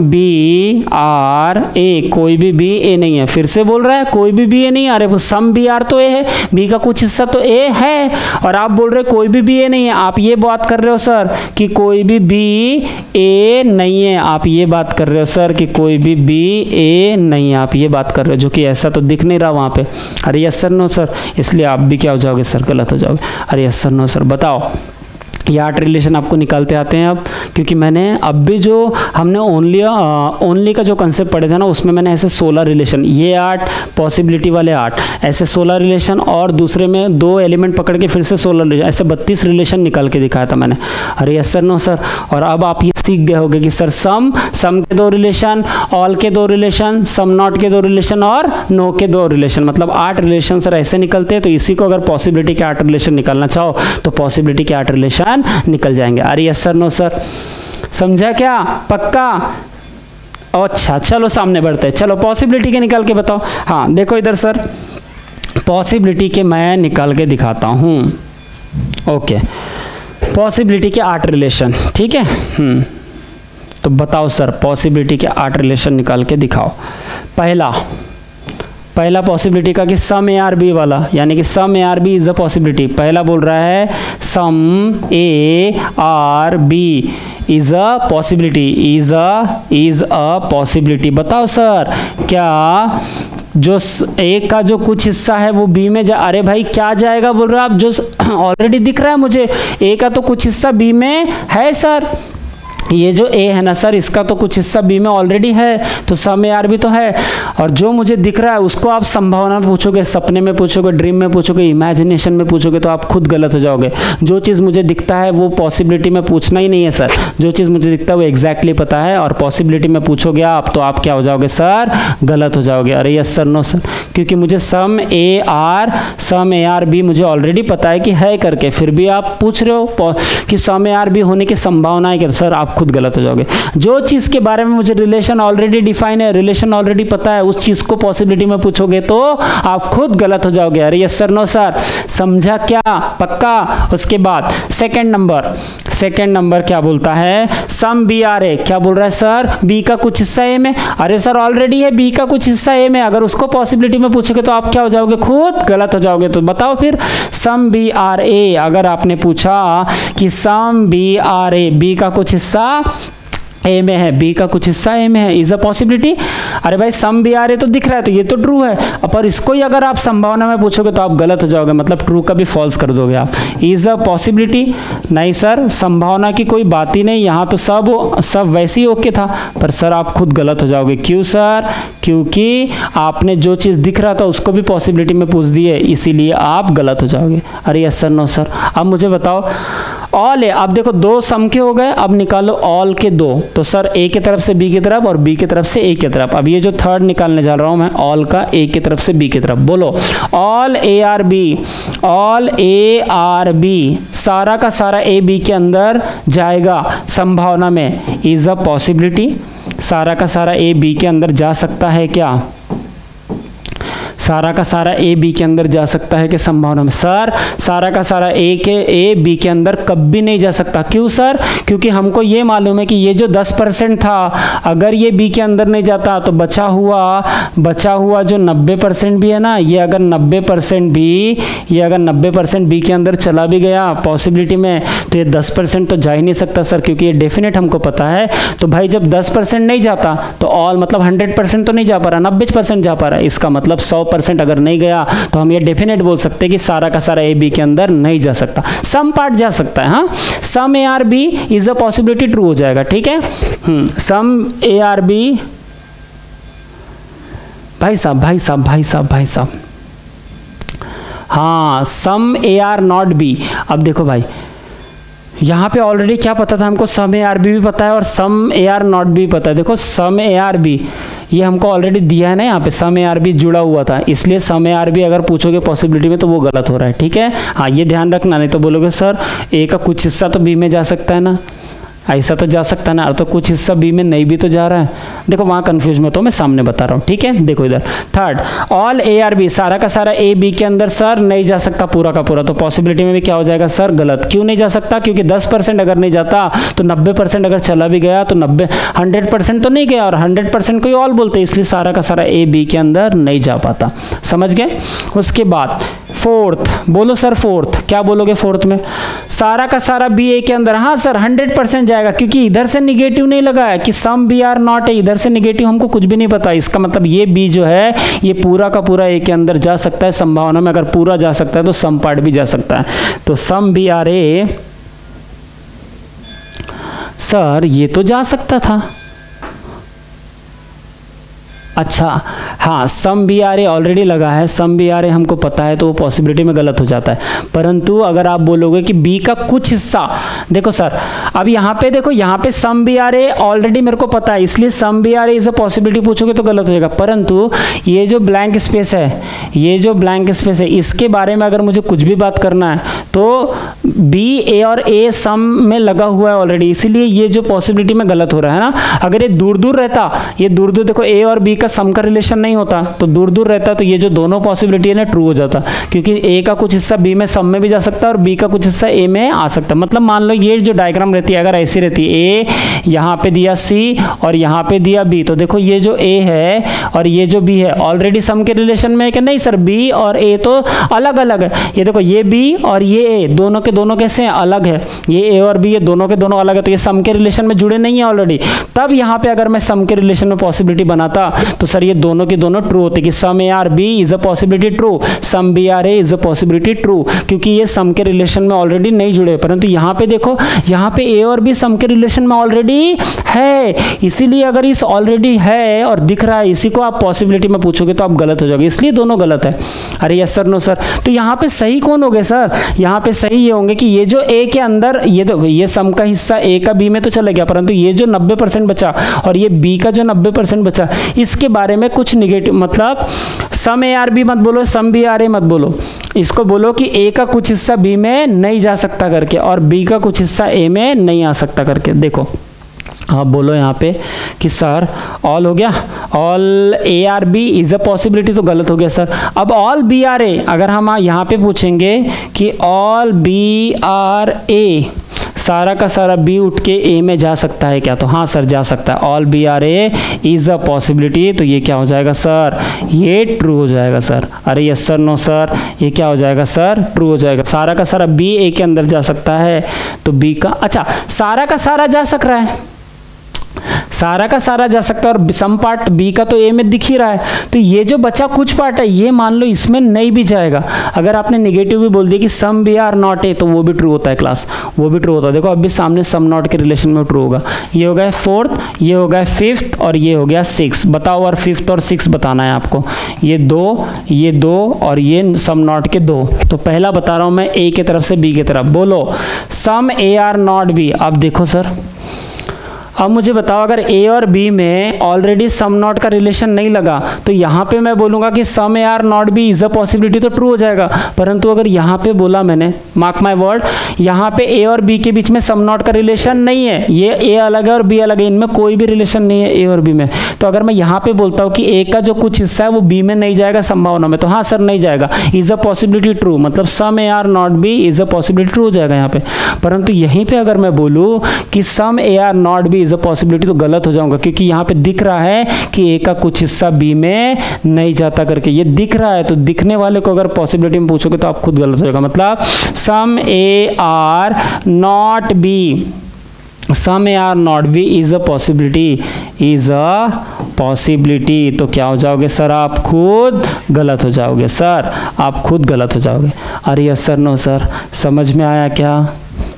BRA, कोई भी बी ए नहीं है। फिर से बोल रहा है कोई भी बी ए नहीं, अरे वो सम BR तो ए है, बी का कुछ हिस्सा तो ए है, और आप बोल रहे कोई भी बी ए नहीं है। आप ये बात कर रहे हो सर कि कोई भी बी ए नहीं है, आप ये बात कर रहे हो सर कि कोई भी बी ए नहीं है, आप ये बात कर रहे हो, जो कि ऐसा तो दिख नहीं रहा वहाँ पे। अरे यस सर, नो सर, इसलिए आप भी क्या हो जाओगे सर, गलत हो जाओगे। अरे यस सर, नो सर। बताओ ये 8 रिलेशन आपको निकालते आते हैं अब, क्योंकि मैंने अब भी जो हमने ओनली का जो कंसेप्ट पढ़े थे ना, उसमें मैंने ऐसे 16 रिलेशन, ये 8 पॉसिबिलिटी वाले 8, ऐसे 16 रिलेशन, और दूसरे में 2 एलिमेंट पकड़ के फिर से 16 रिलेशन, ऐसे 32 रिलेशन निकाल के दिखाया था मैंने। अरे यस सर, नो सर। और अब आप ये सीख गए होंगे कि सर सम के 2 रिलेशन, ऑल के 2 रिलेशन, सम नॉट के 2 रिलेशन, और नो के 2 रिलेशन, मतलब 8 रिलेशन सर ऐसे निकलते हैं। तो इसी को अगर पॉसिबिलिटी के 8 रिलेशन निकालना चाहो तो पॉसिबिलिटी के 8 रिलेशन निकल जाएंगे। अरे यस सर, नो सर, समझा क्या, पक्का? अच्छा चलो सामने बढ़ते हैं, चलो पॉसिबिलिटी के निकाल के बताओ। हाँ देखो इधर सर, पॉसिबिलिटी के मैं निकाल के दिखाता हूँ। ओके, पॉसिबिलिटी के 8 रिलेशन, ठीक है। तो बताओ सर, पॉसिबिलिटी के 8 रिलेशन निकाल के दिखाओ। पहला पॉसिबिलिटी का कि सम ARB वाला, यानी कि सम ARB इज अ पॉसिबिलिटी। पहला बोल रहा है सम ARB is a possibility, is a possibility. बताओ सर, क्या जो ए का जो कुछ हिस्सा है वो बी में अरे भाई क्या जाएगा बोल रहे हो आप, जो ऑलरेडी दिख रहा है मुझे, ए का तो कुछ हिस्सा बी में है सर। ये जो ए है ना सर, इसका तो कुछ हिस्सा बी में ऑलरेडी है, तो सम ARB तो है। और जो मुझे दिख रहा है उसको आप संभावना में पूछोगे, सपने में पूछोगे, ड्रीम में पूछोगे, इमेजिनेशन में पूछोगे, तो आप खुद गलत हो जाओगे। जो चीज़ मुझे दिखता है वो पॉसिबिलिटी में पूछना ही नहीं है सर, जो चीज़ मुझे दिखता है वो एग्जैक्टली पता है, और पॉसिबिलिटी में पूछोगे आप तो आप क्या हो जाओगे सर, गलत हो जाओगे। अरे यस सर, नो सर, क्योंकि मुझे सम ARB मुझे ऑलरेडी पता है कि है करके, फिर भी आप पूछ रहे हो कि सम ARB होने की संभावना है क्या, सर आप खुद गलत हो जाओगे। जो चीज़ के बारे में मुझे रिलेशन ऑलरेडी डिफाइन है, रिलेशन ऑलरेडी पता है, उस चीज़ को पॉसिबिलिटी में पूछोगे तो आप खुद गलत हो जाओगे। अरे यस सर, नो सर, समझा क्या, पक्का? उसके बाद सेकंड नंबर क्या बोलता है, सम BRA, क्या बोल रहा है सर, बी का कुछ हिस्सा ए में। अरे सर ऑलरेडी है बी का कुछ हिस्सा ए में, अगर उसको पॉसिबिलिटी में पूछोगे तो आप क्या हो जाओगे, खुद गलत हो जाओगे। तो बताओ फिर, सम BRA, अगर आपने पूछा कि सम BRA, बी का कुछ हिस्सा ए में है, बी का कुछ हिस्सा ए में है, इज अ पॉसिबिलिटी। अरे भाई सम बी आर ए तो दिख रहा है तो ये तो ट्रू है, पर इसको ही अगर आप संभावना में पूछोगे तो आप गलत हो जाओगे, मतलब ट्रू का भी फॉल्स कर दोगे आप। इज अ पॉसिबिलिटी, नहीं सर संभावना की कोई बात ही नहीं, यहाँ तो सब वैसे ही ओके था, पर सर आप खुद गलत हो जाओगे। क्यों सर? क्योंकि आपने जो चीज़ दिख रहा था उसको भी पॉसिबिलिटी में पूछ दी है, इसीलिए आप गलत हो जाओगे। अरे यस सर, नो सर। अब मुझे बताओ ऑल है, अब देखो दो सम के हो गए, अब निकालो ऑल के दो, तो सर ए की तरफ से बी की तरफ और बी की तरफ से ए की तरफ। अब ये जो थर्ड निकालने जा रहा हूं मैं, ऑल का ए की तरफ से बी की तरफ, बोलो all A are B, all A are B, सारा का सारा ए बी के अंदर जाएगा संभावना में, इज अ पॉसिबिलिटी। सारा का सारा ए बी के अंदर जा सकता है क्या? सारा का सारा ए बी के अंदर जा सकता है कि संभावना में? सर सारा का सारा ए बी के अंदर कभी नहीं जा सकता। क्यों सर? क्योंकि हमको ये मालूम है कि ये जो 10% था, अगर ये बी के अंदर नहीं जाता तो बचा हुआ जो 90% भी है ना, ये अगर 90% बी के अंदर चला भी गया पॉसिबिलिटी में, तो ये 10% तो जा ही नहीं सकता सर, क्योंकि ये डेफिनेट हमको पता है। तो भाई जब 10% नहीं जाता तो ऑल मतलब 100% तो नहीं जा पा रहा, 90% जा पा रहा है, इसका मतलब 100% अगर नहीं गया तो हम ये डेफिनेट बोल सकते हैं कि सारा का सारा ए बी के अंदर नहीं जा सकता, सम पार्ट जा सकता है। हाँ, some A are B is a possibility true हो जाएगा, ठीक है। सम ए आर बी, भाई साहब, हाँ some A are not B. अब देखो भाई यहाँ पे ऑलरेडी क्या पता था हमको, सम ए आर बी भी पता है और सम ए आर नॉट बी पता है। देखो सम ए आर बी ये हमको ऑलरेडी दिया है ना, यहाँ पे सम ए आर बी जुड़ा हुआ था, इसलिए सम ए आर बी अगर पूछोगे पॉसिबिलिटी में तो वो गलत हो रहा है, ठीक है। हाँ ये ध्यान रखना, नहीं तो बोलोगे सर ए का कुछ हिस्सा तो बी में जा सकता है ना, ऐसा तो जा सकता है ना, तो कुछ हिस्सा बी में नहीं भी तो जा रहा है। देखो वहाँ कंफ्यूज में तो मैं सामने बता रहा हूँ, ठीक है। देखो इधर third, all A are B, सारा का सारा ए बी के अंदर सर नहीं जा सकता पूरा का पूरा, तो पॉसिबिलिटी में भी क्या हो जाएगा सर गलत। क्यों नहीं जा सकता? क्योंकि 10% अगर नहीं जाता तो 90% अगर चला भी गया तो 100% तो नहीं गया, और 100% को ही ऑल बोलते, इसलिए सारा का सारा ए बी के अंदर नहीं जा पाता। समझ गए? उसके बाद फोर्थ, बोलो सर फोर्थ, क्या बोलोगे फोर्थ में? सारा का सारा बी ए के अंदर, हाँ सर 100% जाएगा, क्योंकि इधर से निगेटिव नहीं लगाया कि सम बी आर नॉट है, इधर से निगेटिव हमको कुछ भी नहीं पता, इसका मतलब ये बी जो है ये पूरा का पूरा ए के अंदर जा सकता है संभावना में, अगर पूरा जा सकता है तो सम पार्ट भी जा सकता है। तो some B are A, sir ये तो जा सकता था। अच्छा हाँ, some B are A already लगा है, सम बी आर ए हमको पता है, तो वो पॉसिबिलिटी में गलत हो जाता है। परंतु अगर आप बोलोगे कि बी का कुछ हिस्सा, देखो सर अब यहाँ पे देखो, यहाँ पे some B are A already मेरे को पता है, इसलिए some B are A is a possibility पूछोगे तो गलत हो जाएगा। परंतु ये जो ब्लैंक स्पेस है, ये जो ब्लैंक स्पेस है, इसके बारे में अगर मुझे कुछ भी बात करना है तो बी ए और ए सम में लगा हुआ है ऑलरेडी, इसीलिए ये जो पॉसिबिलिटी में गलत हो रहा है ना। अगर ये दूर दूर रहता, ये दूर दूर देखो ए और बी का सम का रिलेशन नहीं होता, तो दूर दूर रहता तो ये जो दोनों पॉसिबिलिटी है ना ट्रू हो जाता, क्योंकि ए का कुछ हिस्सा बी में सम में भी जा सकता है और बी का कुछ हिस्सा ए में आ सकता है। मतलब मान लो ये जो डायग्राम रहती है अगर ऐसी रहती है, ए यहाँ पे दिया सी और यहाँ पे दिया बी, तो देखो ये जो ए है और ये जो बी है ऑलरेडी सम के रिलेशन में है कि नहीं सर? बी और ए तो अलग अलग है, ये देखो ये बी और ये ए दोनों के दोनों कैसे हैं? अलग है। ये ए और बी ये दोनों के दोनों अलग है, तो ये सम के रिलेशन में जुड़े नहीं है ऑलरेडी। तब यहाँ पे अगर मैं सम के रिलेशन में पॉसिबिलिटी बनाता तो सर ये दोनों के दोनों ट्रू होते कि some A are B is a possibility true, some B are A is a possibility true, क्योंकि ये सम के रिलेशन में ऑलरेडी नहीं जुड़े। परंतु यहाँ पे देखो, यहाँ पे ए और बी सम के रिलेशन में ऑलरेडी है, इसीलिए अगर इस ऑलरेडी है और दिख रहा है, इसी को आप पॉसिबिलिटी में पूछोगे तो आप गलत हो जाओगे, इसलिए दोनों गलत है। अरे यस सर, नो सर। तो यहाँ पे सही कौन हो गए सर? यहाँ पे सही ये होंगे कि ये जो ए के अंदर, ये देखो ये सम का हिस्सा ए का बी में तो चला गया, परंतु ये जो 90% बचा और ये बी का जो 90% बचा, इसके बारे में कुछ निगेटिव, मतलब सम ए आर बी मत बोलो, सम बी आर ए मत बोलो, इसको बोलो कि ए का कुछ हिस्सा बी में नहीं जा सकता करके और बी का कुछ हिस्सा ए में नहीं आ सकता करके। देखो आप बोलो यहाँ पे कि सर ऑल हो गया, all A are B is a possibility, तो गलत हो गया सर। अब ऑल बी आर ए, अगर हम यहाँ पे पूछेंगे कि ऑल बी आर ए, सारा का सारा बी उठ के ए में जा सकता है क्या? तो हाँ सर जा सकता है, all B are A is a possibility, तो ये क्या हो जाएगा सर? ये ट्रू हो जाएगा सर। अरे यस सर, नो सर, ये क्या हो जाएगा सर? ट्रू हो जाएगा। सारा का सारा बी ए के अंदर जा सकता है तो बी का, अच्छा सारा का सारा जा सक रहा है, सारा का सारा जा सकता है और सम पार्ट बी का तो ए में दिख ही रहा है, तो ये जो बचा कुछ पार्ट है ये मान लो इसमें नहीं भी जाएगा। अगर आपने निगेटिव भी बोल दिया कि some B are not A, तो वो भी ट्रू होता है क्लास, वो भी ट्रू होता है। देखो अब भी सामने सम नॉट के रिलेशन में ट्रू होगा। ये हो गया फोर्थ, ये हो गया फिफ्थ और ये हो गया सिक्स। बताओ और फिफ्थ और सिक्स बताना है आपको। ये दो और ये सम नॉट के दो। तो पहला बता रहा हूं मैं ए की तरफ से बी की तरफ। बोलो सम ए आर नॉट बी। अब देखो सर, अब मुझे बताओ अगर ए और बी में ऑलरेडी सम नॉट का रिलेशन नहीं लगा तो यहाँ पे मैं बोलूँगा कि some A are not B is a possibility, तो ट्रू हो जाएगा। परंतु अगर यहाँ पे बोला मैंने, मार्क माय वर्ड, यहाँ पे ए और बी के बीच में सम नॉट का रिलेशन नहीं है, ये ए अलग है और बी अलग है, इनमें कोई भी रिलेशन नहीं है ए और बी में। तो अगर मैं यहाँ पे बोलता हूँ कि ए का जो कुछ हिस्सा है वो बी में नहीं जाएगा संभावना में, तो हाँ सर नहीं जाएगा, इज अ पॉसिबिलिटी ट्रू, मतलब some A are not B is a possibility true हो जाएगा यहाँ पे। परंतु यहीं पे अगर मैं बोलूँ कि some A are not B is a possibility, तो गलत हो जाऊंगा, क्योंकि यहाँ पे दिख रहा है कि ए का कुछ हिस्सा बी में नहीं जाता करके, ये दिख रहा है। तो दिखने वाले को अगर पॉसिबिलिटी में पूछोगे तो आप खुद गलत हो जाएगा। मतलब some A are not B, some A are not B is a possibility, is a possibility. तो क्या हो जाओगे सर, आप खुद गलत हो जाओगे सर, आप खुद गलत हो जाओगे। अरे यस सर, नो सर, समझ में आया क्या?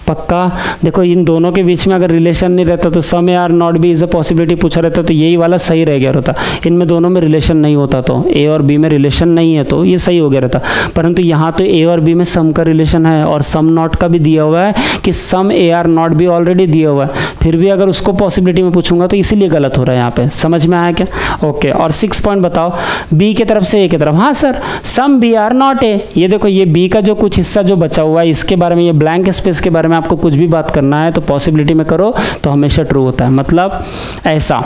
पक्का? देखो इन दोनों के बीच में अगर रिलेशन नहीं रहता तो some A are not B is a possibility पूछा रहता तो यही वाला सही रह गया रहता। इनमें दोनों में रिलेशन नहीं होता, तो ए और बी में रिलेशन नहीं है तो ये सही हो गया रहता। परंतु यहाँ तो ए और बी में सम का रिलेशन है और सम नॉट का भी दिया हुआ है कि some A are not B already दिया हुआ है, फिर भी अगर उसको पॉसिबिलिटी में पूछूंगा तो इसीलिए गलत हो रहा है यहाँ पे। समझ में आया क्या? ओके। और 6 पॉइंट बताओ, बी की तरफ से ए की तरफ। हाँ sir, some B are not A. ये देखो ये बी का जो कुछ हिस्सा जो बचा हुआ है इसके बारे में, ये ब्लैंक स्पेस के बारे में आपको कुछ भी बात करना है तो पॉसिबिलिटी में करो तो हमेशा ट्रू होता है। मतलब ऐसा,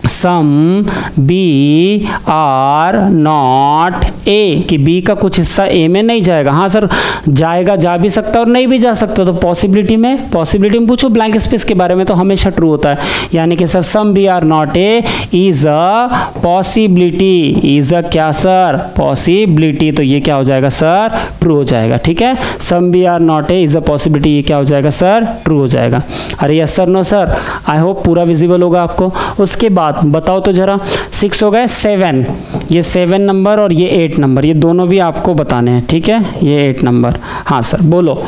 some B are not A, कि बी का कुछ हिस्सा ए में नहीं जाएगा। हाँ सर जाएगा, जा भी सकता है और नहीं भी जा सकता, तो पॉसिबिलिटी में पूछो ब्लैंक स्पेस के बारे में तो हमेशा ट्रू होता है। यानी कि sir some B are not A is a possibility, is a क्या सर? पॉसिबिलिटी। तो ये क्या हो जाएगा सर? ट्रू हो जाएगा। ठीक है, some B are not A is a possibility, ये क्या हो जाएगा सर? ट्रू हो जाएगा। अरे yes sir, no sir? I hope पूरा विजिबल होगा आपको। उसके बाद बताओ तो जरा, 6 हो गए, 7, ये 7 नंबर और ये 8 नंबर, ये दोनों भी आपको बताने हैं। ठीक है, ये 8 नंबर। हाँ सर बोलो।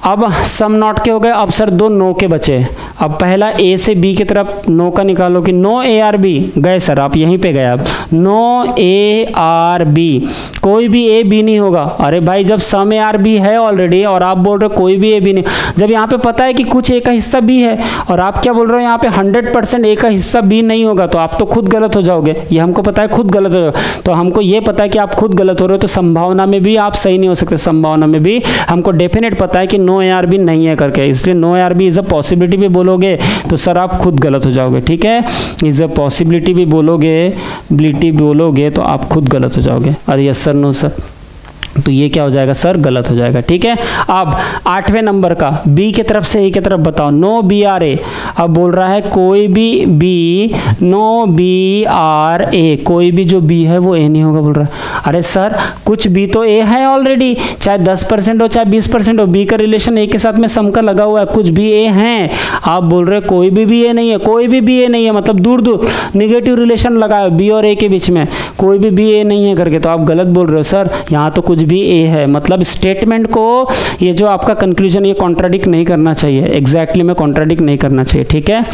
अब सम नॉट के हो गए, अब सर 2 नो के बचे। अब पहला ए से बी की तरफ नो का निकालो कि नो ए आर बी। गए सर, आप यहीं पे गए। अब नो ए आर बी, कोई भी ए बी नहीं होगा। अरे भाई जब सम ए आर बी है ऑलरेडी और आप बोल रहे हो कोई भी ए बी नहीं, जब यहाँ पे पता है कि कुछ ए का हिस्सा बी है और आप क्या बोल रहे हो यहाँ पे 100% ए का हिस्सा बी नहीं होगा, तो आप तो खुद गलत हो जाओगे। ये हमको पता है खुद गलत हो जाओगे, तो हमको ये पता है कि आप खुद गलत हो रहे हो, तो संभावना में भी आप सही नहीं हो सकते। संभावना में भी हमको डेफिनेट पता है कि नो ए आर बी नहीं है करके, इसलिए no A are B is a possibility भी बोलोगे तो सर आप खुद गलत हो जाओगे। ठीक है, इज अ पॉसिबिलिटी भी बोलोगे तो आप खुद गलत हो जाओगे। अरे यस सर, नो सर? तो ये क्या हो जाएगा सर? गलत हो जाएगा। ठीक है, अब 8वें नंबर का बी की तरफ से ए की तरफ बताओ, नो बी आर ए। अब बोल रहा है कोई भी बी, नो बी आर ए, कोई भी जो बी है वो ए नहीं होगा बोल रहा है। अरे सर कुछ बी तो ए है ऑलरेडी, चाहे 10% हो चाहे 20% हो, बी का रिलेशन ए के साथ में सम का लगा हुआ है, कुछ भी ए हैं। आप बोल रहे हो कोई भी ए नहीं है, कोई भी ए नहीं है, मतलब दूर दूर निगेटिव रिलेशन लगा है बी और ए के बीच में, कोई भी ए नहीं है करके, तो आप गलत बोल रहे हो सर। यहाँ तो कुछ भी ए है, मतलब स्टेटमेंट को, ये जो आपका कंक्लूजन, ये कॉन्ट्राडिक्ट नहीं करना चाहिए, एग्जैक्टली में कॉन्ट्राडिक्ट नहीं करना चाहिए। ठीक है।